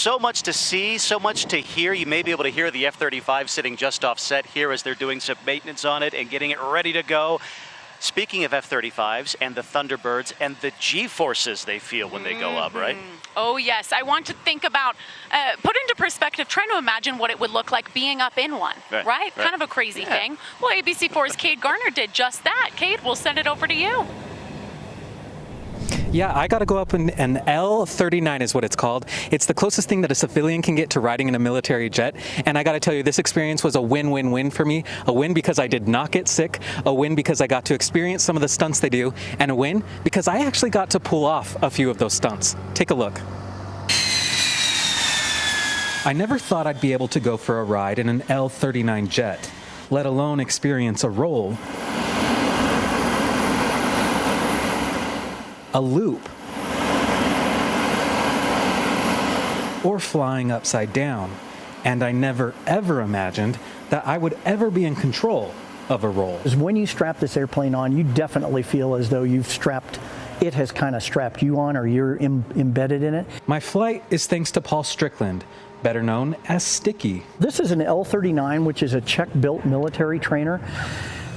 so much to see, so much to hear. You may be able to hear the F-35 sitting just offset here as they're doing some maintenance on it and getting it ready to go. Speaking of F-35s and the Thunderbirds and the G-forces they feel when they go up, right? Oh, yes. I want to think about, put into perspective, trying to imagine what it would look like being up in one, right? Kind of a crazy thing. Well, ABC4's Kade Garner did just that. Kade, we'll send it over to you. Yeah, I got to go up in an L-39 is what it's called. It's the closest thing that a civilian can get to riding in a military jet. And I got to tell you, this experience was a win-win-win for me. A win because I did not get sick, a win because I got to experience some of the stunts they do, and a win because I actually got to pull off a few of those stunts. Take a look. I never thought I'd be able to go for a ride in an L-39 jet, let alone experience a roll, a loop, or flying upside down. And I never ever imagined that I would ever be in control of a roll. When you strap this airplane on, you definitely feel as though it has kind of strapped you on, or you're embedded in it. My flight is thanks to Paul Strickland, better known as Sticky. This is an L-39, which is a Czech-built military trainer.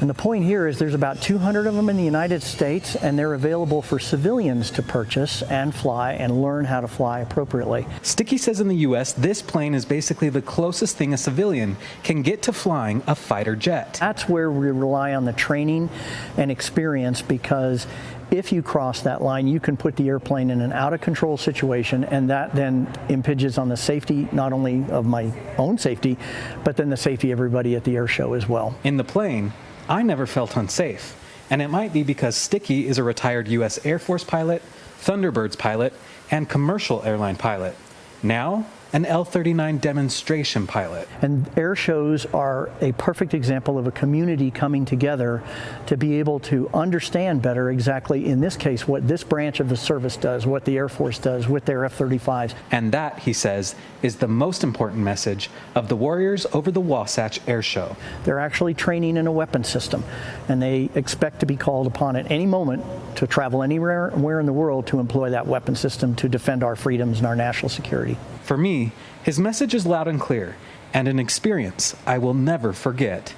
And the point here is there's about 200 of them in the United States, and they're available for civilians to purchase and fly and learn how to fly appropriately. Sticky says in the U.S., this plane is basically the closest thing a civilian can get to flying a fighter jet. That's where we rely on the training and experience, because if you cross that line, you can put the airplane in an out-of-control situation, and that then impinges on the safety, not only of my own safety, but then the safety of everybody at the air show as well. In the plane, I never felt unsafe, and it might be because Sticky is a retired U.S. Air Force pilot, Thunderbirds pilot, and commercial airline pilot. Now, an L-39 demonstration pilot. And air shows are a perfect example of a community coming together to be able to understand better exactly, in this case, what this branch of the service does, what the Air Force does with their F-35s. And that, he says, is the most important message of the Warriors over the Wasatch Air Show. They're actually training in a weapon system, and they expect to be called upon at any moment to travel anywhere in the world to employ that weapon system to defend our freedoms and our national security. For me, his message is loud and clear, and an experience I will never forget.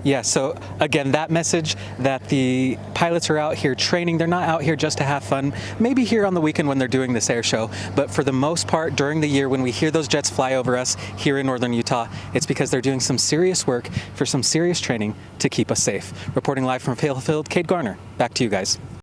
Yeah, so again, that message that the pilots are out here training, they're not out here just to have fun, maybe here on the weekend when they're doing this air show, but for the most part during the year when we hear those jets fly over us here in northern Utah, it's because they're doing some serious work for some serious training to keep us safe. Reporting live from Fairfield, Kade Garner, back to you guys.